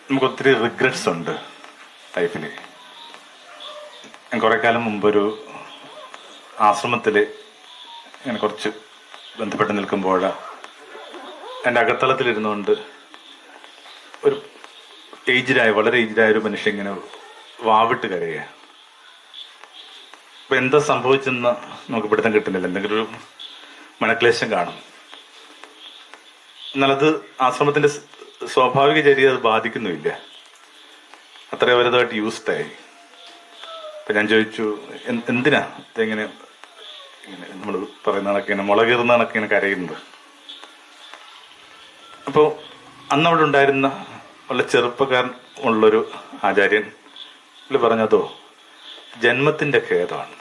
നമുക്ക് ഒത്തിരി റിഗ്രറ്റ്സ് ഉണ്ട് ലൈഫിൽ. ഞാൻ കുറേ കാലം മുമ്പൊരു ആശ്രമത്തിൽ ഇങ്ങനെ കുറച്ച് ബന്ധപ്പെട്ട് നിൽക്കുമ്പോൾ എൻ്റെ അകത്തളത്തിലിരുന്നുകൊണ്ട് ഒരു വളരെ ഏജ്ഡായ ഒരു മനുഷ്യൻ ഇങ്ങനെ വാവിട്ട് കരയുക. അപ്പം എന്താ സംഭവിച്ചെന്ന് നമുക്ക് പിടുത്തം കിട്ടുന്നില്ല. എന്തെങ്കിലും ഒരു മനക്ലേശം കാണും. എന്നാൽ അത് ആശ്രമത്തിന്റെ സ്വാഭാവിക ചര്യ അത് ബാധിക്കുന്നുമില്ല. അത്ര വലുതായിട്ട് യൂസ്ഡായി. അപ്പം ഞാൻ ചോദിച്ചു, എന്തിനാ ഇതെങ്ങനെ ഇങ്ങനെ നമ്മൾ പറയുന്ന കണക്കിങ്ങനെ മുളകീറുന്ന കണക്കിങ്ങനെ കരയുന്നത്? അപ്പോൾ അന്ന് അവിടെ ഉണ്ടായിരുന്ന വളരെ ചെറുപ്പക്കാരൻ ഉള്ളൊരു ആചാര്യൻ പറഞ്ഞതോ ജന്മത്തിന്റെ ഖേദമാണ്.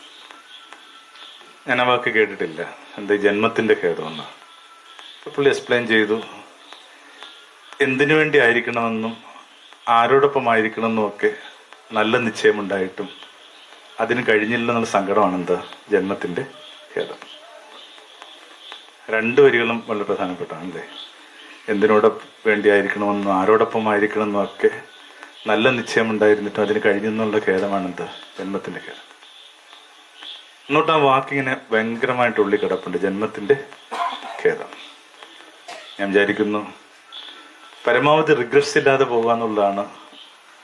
ഞാൻ ആ വാക്ക് കേട്ടിട്ടില്ല, എന്താ ജന്മത്തിന്റെ ഖേദമെന്ന്. പുള്ളി എക്സ്പ്ലെയിൻ ചെയ്തു, എന്തിനു വേണ്ടി ആയിരിക്കണമെന്നും ആരോടൊപ്പം ആയിരിക്കണമെന്നും ഒക്കെ നല്ല നിശ്ചയമുണ്ടായിട്ടും അതിന് കഴിഞ്ഞില്ലെന്നുള്ള സങ്കടമാണ് എന്താ ജന്മത്തിന്റെ ഖേദം. രണ്ട് വരികളും വളരെ പ്രധാനപ്പെട്ടാണല്ലേ. എന്തിനോട് വേണ്ടി ആയിരിക്കണമെന്നും ആരോടൊപ്പം ആയിരിക്കണമെന്നും ഒക്കെ നല്ല നിശ്ചയമുണ്ടായിരുന്നിട്ടും അതിന് കഴിഞ്ഞെന്നുള്ള ഖേദമാണ് എന്താ ജന്മത്തിന്റെ ഖേദം. എന്നിട്ട് ആ വാക്കിങ്ങനെ ഭയങ്കരമായിട്ട് ഉള്ളി കിടപ്പുണ്ട്, ജന്മത്തിന്റെ ഖേദം. ഞാൻ വിചാരിക്കുന്നു പരമാവധി റിഗ്രറ്റ്സ് ഇല്ലാതെ പോകുക എന്നുള്ളതാണ്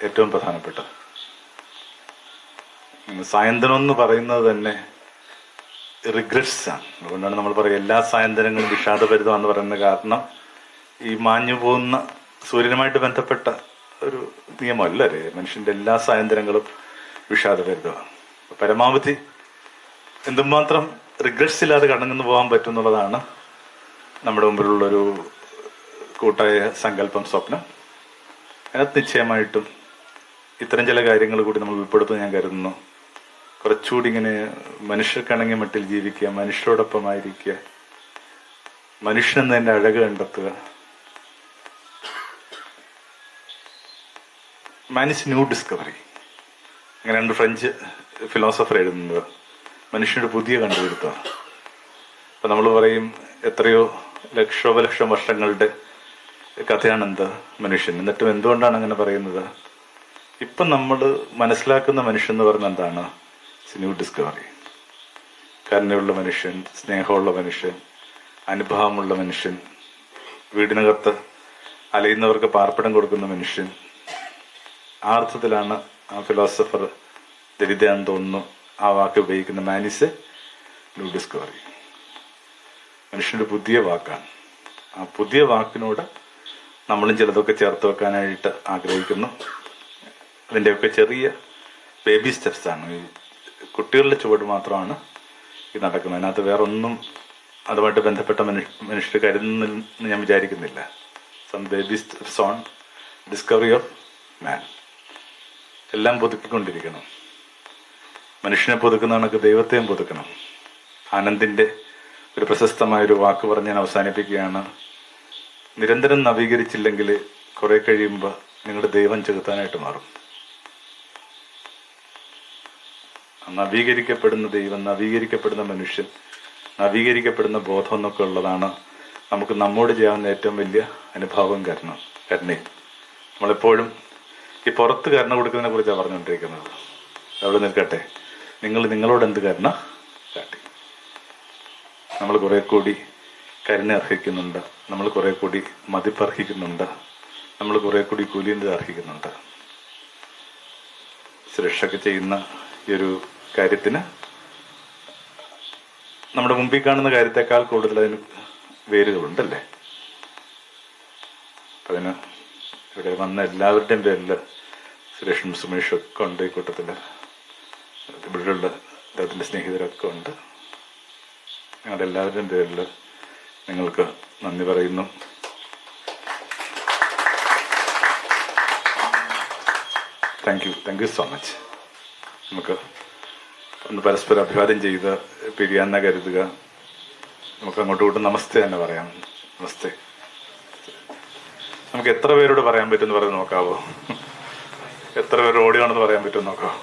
ഏറ്റവും പ്രധാനപ്പെട്ടത്. സായന്തനം എന്ന് പറയുന്നത് തന്നെ റിഗ്രറ്റ്സ് ആണ്. അതുകൊണ്ടാണ് നമ്മൾ പറയുക എല്ലാ സായന്തനങ്ങളും വിഷാദഭരിതമാണെന്ന് പറയുന്നത്. കാരണം ഈ മാഞ്ഞു പോകുന്ന സൂര്യനുമായിട്ട് ബന്ധപ്പെട്ട ഒരു നിയമമല്ല അല്ലേ. മനുഷ്യന്റെ എല്ലാ സായന്തനങ്ങളും വിഷാദഭരിതമാണ്. പരമാവധി എന്തുമാത്രം റിഗ്രറ്റ്സ് ഇല്ലാതെ കടന്നു പോകാൻ പറ്റും എന്നുള്ളതാണ് നമ്മുടെ മുമ്പിലുള്ളൊരു കൂട്ടായ സങ്കല്പം, സ്വപ്നം. അതിനകത്ത് നിശ്ചയമായിട്ടും ഇത്തരം ചില കാര്യങ്ങൾ കൂടി നമ്മൾ ഉൾപ്പെടുത്തുമെന്ന് ഞാൻ കരുതുന്നു. കുറച്ചുകൂടി ഇങ്ങനെ മനുഷ്യർക്കിണങ്ങിയ മട്ടിൽ ജീവിക്കുക, മനുഷ്യരോടൊപ്പമായിരിക്കുക, മനുഷ്യനെന്നതിൻ്റെ അഴക് കണ്ടെത്തുക. Man is new discovery. അങ്ങനെ രണ്ട് ഫ്രഞ്ച് ഫിലോസഫർ എഴുതുന്നത് മനുഷ്യന്റെ പുതിയ കണ്ടുപിടുത്തം. അപ്പം നമ്മൾ പറയും എത്രയോ ലക്ഷോപലക്ഷം വർഷങ്ങളുടെ കഥയാണ് എന്താ മനുഷ്യൻ. എന്നിട്ടും എന്തുകൊണ്ടാണ് അങ്ങനെ പറയുന്നത്? ഇപ്പം നമ്മൾ മനസ്സിലാക്കുന്ന മനുഷ്യൻ എന്ന് പറഞ്ഞാൽ എന്താണ്? New discovery. കരുണയുള്ള മനുഷ്യൻ, സ്നേഹമുള്ള മനുഷ്യൻ, അനുഭവമുള്ള മനുഷ്യൻ, വീടിനകത്ത് അലയുന്നവർക്ക് പാർപ്പിടം കൊടുക്കുന്ന മനുഷ്യൻ. ആ അർത്ഥത്തിലാണ് ആ ഫിലോസഫർ ദരിദ്രാന്ന് തോന്നുന്നു ആ വാക്ക് ഉപയോഗിക്കുന്ന. Man is A new discovery. മനുഷ്യന്റെ പുതിയ വാക്കാണ്. ആ പുതിയ വാക്കിനോട് നമ്മളും ചിലതൊക്കെ ചേർത്ത് വെക്കാനായിട്ട് ആഗ്രഹിക്കുന്നു. അതിൻ്റെയൊക്കെ ചെറിയ ബേബി സ്റ്റെപ്സ് ആണ്. ഈ കുട്ടികളുടെ ചുവട് മാത്രമാണ് ഇത് നടക്കുന്നത്. അതിനകത്ത് വേറെ ഒന്നും അതുമായിട്ട് ബന്ധപ്പെട്ട മനുഷ്യർ കരുതുന്നെന്ന് ഞാൻ വിചാരിക്കുന്നില്ല. Some baby steps on discovery of man. എല്ലാം പുതുക്കിക്കൊണ്ടിരിക്കണം. മനുഷ്യനെ പുതുക്കുന്ന കണക്ക് ദൈവത്തെയും പുതുക്കണം. ആനന്ദിന്റെ ഒരു പ്രശസ്തമായൊരു വാക്ക് പറഞ്ഞ് ഞാൻ അവസാനിപ്പിക്കുകയാണ്. നിരന്തരം നവീകരിച്ചില്ലെങ്കിൽ കുറെ കഴിയുമ്പോൾ നിങ്ങളുടെ ദൈവം ചെലുത്താനായിട്ട് മാറും. നവീകരിക്കപ്പെടുന്ന ദൈവം, നവീകരിക്കപ്പെടുന്ന മനുഷ്യൻ, നവീകരിക്കപ്പെടുന്ന ബോധം എന്നൊക്കെ ഉള്ളതാണ് നമുക്ക് നമ്മോട് ചെയ്യാവുന്ന ഏറ്റവും വലിയ അനുഭവം, കരുണയും. നമ്മളെപ്പോഴും ഈ പുറത്ത് കരുണ കൊടുക്കുന്നതിനെ കുറിച്ചാണ് പറഞ്ഞുകൊണ്ടിരിക്കുന്നത്. അവിടെ നിൽക്കട്ടെ, നിങ്ങളോട് എന്ത് കരുണ കാട്ടി. നമ്മൾ കുറെ കൂടി കരുണ അർഹിക്കുന്നുണ്ട്, നമ്മൾ കുറെ കൂടി മതിപ്പ് അർഹിക്കുന്നുണ്ട്, നമ്മൾ കുറെ കൂടി കൂലിന്ത് അർഹിക്കുന്നുണ്ട്. സുരക്ഷയൊക്കെ ചെയ്യുന്ന ഈ ഒരു കാര്യത്തിന് നമ്മുടെ മുമ്പിൽ കാണുന്ന കാര്യത്തെക്കാൾ കൂടുതൽ അതിന് വേരുകളുണ്ടല്ലേ. അപ്പം അതിന് ഇവിടെ വന്ന എല്ലാവരുടെയും പേരിൽ സുരേഷും സുമേഷും ഒക്കെ ഉണ്ട്. ഈ കൂട്ടത്തിൽ ഇവിടെയുള്ള അദ്ദേഹത്തിൻ്റെ സ്നേഹിതരൊക്കെ ഉണ്ട്. ഞങ്ങളുടെ എല്ലാവരുടെയും പേരിൽ നിങ്ങൾക്ക് നന്ദി പറയുന്നു. Thank you so much. നമുക്ക് ഒന്ന് പരസ്പരം അഭിവാദ്യം ചെയ്ത് പിരിയാന്ന കരുതുക. നമുക്ക് അങ്ങോട്ടും ഇങ്ങോട്ടും നമസ്തേ തന്നെ പറയാം. നമസ്തേ. നമുക്ക് എത്ര പേരോട് പറയാൻ പറ്റുമെന്ന് പറഞ്ഞ് നോക്കാവോ? എത്ര പേര് ഓടിയാണെന്ന് പറയാൻ പറ്റുമെന്ന് നോക്കാവോ?